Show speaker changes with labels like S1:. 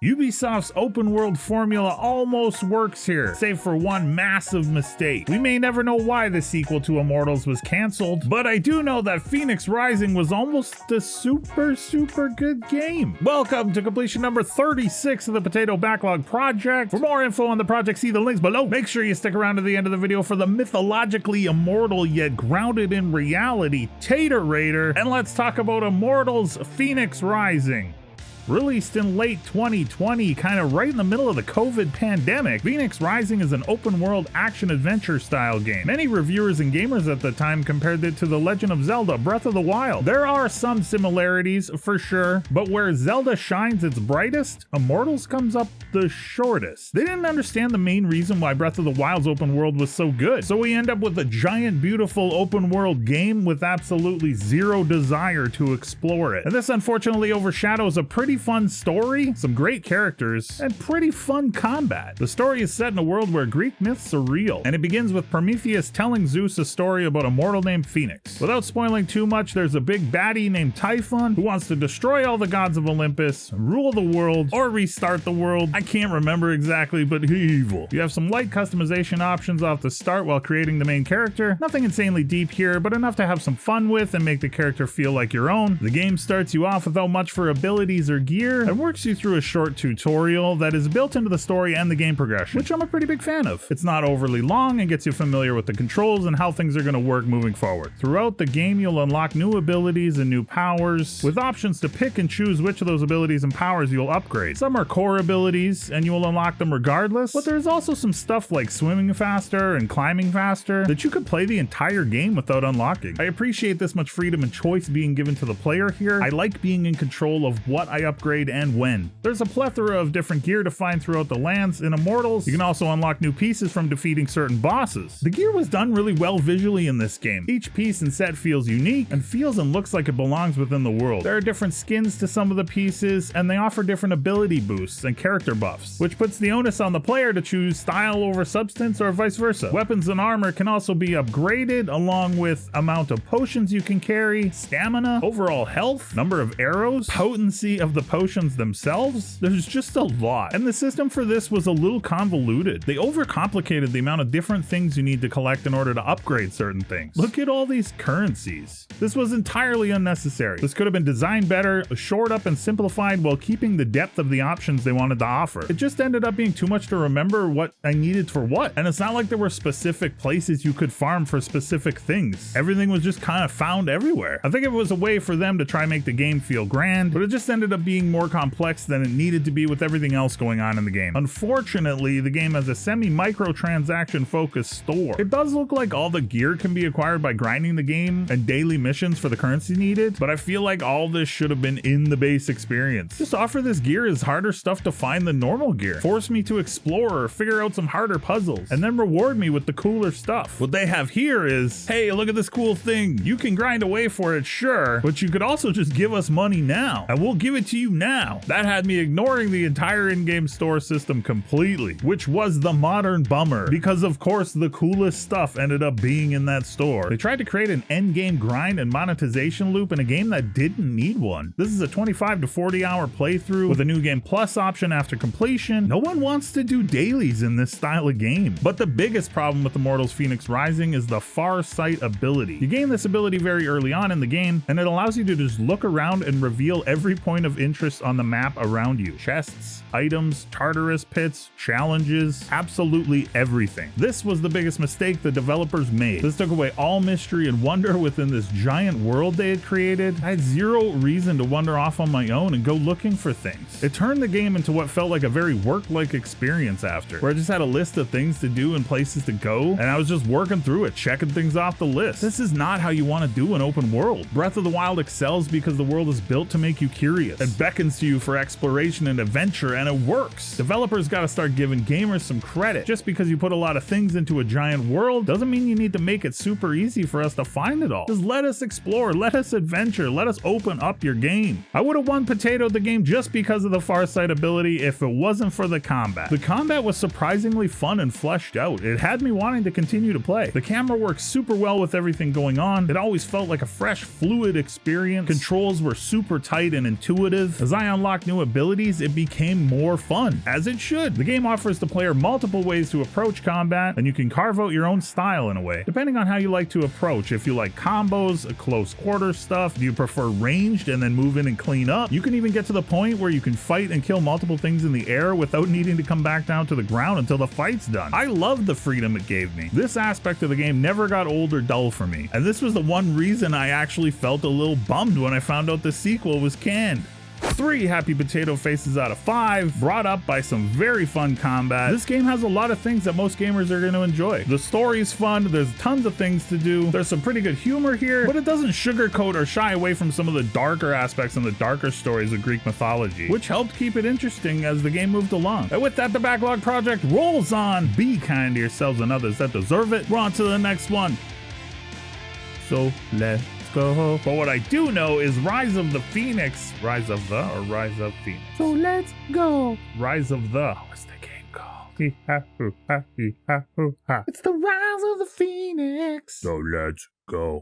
S1: Ubisoft's open world formula almost works here, save for one massive mistake. We may never know why the sequel to Immortals was cancelled, but I do know that Fenyx Rising was almost a super good game. Welcome to completion number 36 of the Potato Backlog project. For more info on the project, see the links below. Make sure you stick around to the end of the video for the mythologically immortal yet grounded in reality Tater Raider, and let's talk about Immortals Fenyx Rising. Released in late 2020, kind of right in the middle of the COVID pandemic, Fenyx Rising is an open-world action-adventure style game. Many reviewers and gamers at the time compared it to The Legend of Zelda: Breath of the Wild. There are some similarities, for sure, but where Zelda shines its brightest, Immortals comes up the shortest. They didn't understand the main reason why Breath of the Wild's open world was so good, so we end up with a giant, beautiful open-world game with absolutely zero desire to explore it. And this unfortunately overshadows a pretty fun story, some great characters, and pretty fun combat. The story is set in a world where Greek myths are real, and it begins with Prometheus telling Zeus a story about a mortal named Fenyx. Without spoiling too much, there's a big baddie named Typhon who wants to destroy all the gods of Olympus, rule the world, or restart the world. I can't remember exactly, but he's evil. You have some light customization options off the start while creating the main character. Nothing insanely deep here, but enough to have some fun with and make the character feel like your own. The game starts you off without much for abilities or gear and works you through a short tutorial that is built into the story and the game progression, which I'm a pretty big fan of. It's not overly long and gets you familiar with the controls and how things are going to work moving forward. Throughout the game, you'll unlock new abilities and new powers, with options to pick and choose which of those abilities and powers you'll upgrade. Some are core abilities, and you will unlock them regardless, but there's also some stuff like swimming faster and climbing faster that you could play the entire game without unlocking. I appreciate this much freedom and choice being given to the player here. I like being in control of what I upgrade and when. There's a plethora of different gear to find throughout the lands in Immortals. You can also unlock new pieces from defeating certain bosses. The gear was done really well visually in this game. Each piece and set feels unique and feels and looks like it belongs within the world. There are different skins to some of the pieces, and they offer different ability boosts and character buffs, which puts the onus on the player to choose style over substance or vice versa. Weapons and armor can also be upgraded, along with amount of potions you can carry, stamina, overall health, number of arrows, potency of the potions themselves. There's just a lot, and the system for this was a little convoluted. They overcomplicated the amount of different things you need to collect in order to upgrade certain things. Look at all these currencies. This was entirely unnecessary. This could have been designed better, shored up and simplified while keeping the depth of the options they wanted to offer. It just ended up being too much to remember what I needed for what, and it's not like there were specific places you could farm for specific things. Everything was just kind of found everywhere. I think it was a way for them to try and make the game feel grand, but it just ended up being more complex than it needed to be with everything else going on in the game. Unfortunately, the game has a semi-microtransaction focused store. It does look like all the gear can be acquired by grinding the game and daily missions for the currency needed, but I feel like all this should have been in the base experience. Just offer this gear as harder stuff to find than normal gear. Force me to explore or figure out some harder puzzles, and then reward me with the cooler stuff. What they have here is, hey, look at this cool thing. You can grind away for it, sure, but you could also just give us money now, and we'll give it to you now. That had me ignoring the entire in-game store system completely, which was the modern bummer, because of course the coolest stuff ended up being in that store. They tried to create an end-game grind and monetization loop in a game that didn't need one. This is a 25 to 40 hour playthrough with a new game plus option after completion. No one wants to do dailies in this style of game. But the biggest problem with Immortals Fenyx Rising is the far sight ability. You gain this ability very early on in the game, and it allows you to just look around and reveal every point of interest on the map around you. Chests, items, Tartarus pits, challenges, absolutely everything. This was the biggest mistake the developers made. This took away all mystery and wonder within this giant world they had created. I had zero reason to wander off on my own and go looking for things. It turned the game into what felt like a very work-like experience after, where I just had a list of things to do and places to go, and I was just working through it, checking things off the list. This is not how you want to do an open world. Breath of the Wild excels because the world is built to make you curious and beckons to you for exploration and adventure, and it works. Developers gotta start giving gamers some credit. Just because you put a lot of things into a giant world doesn't mean you need to make it super easy for us to find it all. Just let us explore, let us adventure, let us open up your game. I would have won Potatoed the game just because of the farsight ability if it wasn't for the combat. The combat was surprisingly fun and fleshed out. It had me wanting to continue to play. The camera works super well with everything going on. It always felt like a fresh, fluid experience. Controls were super tight and intuitive. repetitive. As I unlocked new abilities, it became more fun, as it should. The game offers the player multiple ways to approach combat, and you can carve out your own style in a way, depending on how you like to approach. If you like combos, close quarter stuff, do you prefer ranged and then move in and clean up? You can even get to the point where you can fight and kill multiple things in the air without needing to come back down to the ground until the fight's done. I love the freedom it gave me. This aspect of the game never got old or dull for me, and this was the one reason I actually felt a little bummed when I found out the sequel was canned. 3 happy potato faces out of 5, brought up by some very fun combat. This game has a lot of things that most gamers are going to enjoy. The story's fun, there's tons of things to do, there's some pretty good humor here, but it doesn't sugarcoat or shy away from some of the darker aspects and the darker stories of Greek mythology, which helped keep it interesting as the game moved along. And with that, the Backlog project rolls on. Be kind to yourselves and others that deserve it. We're on to the next one. So let's go. But what I do know is Rise of the Fenyx. Rise of the or Rise of Fenyx? So let's go. Rise of the. What's the game called? It's the Rise of the Fenyx. So let's go.